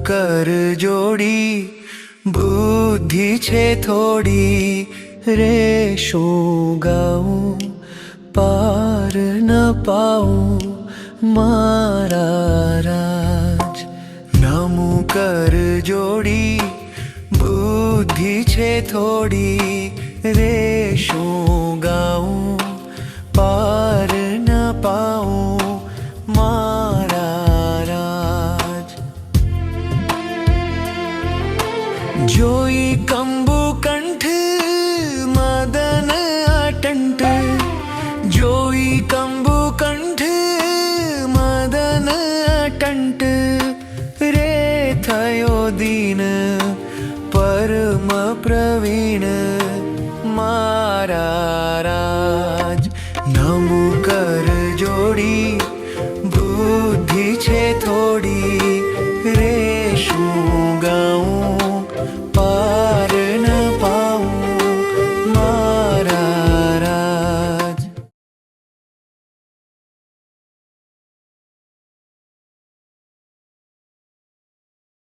कर जोड़ी बुद्धि छे थोड़ी रे शू गाऊं पार न पाऊं मारा राज। नमू कर जोड़ी बुद्धि छे थोड़ी रे शू गाऊं पार न पाऊं मारा राज। जोई कंबु कंठ मदन अटंट जोई कंबु कंठ मदन अटंट रे थयो दीन परम प्रवीण मारा राज।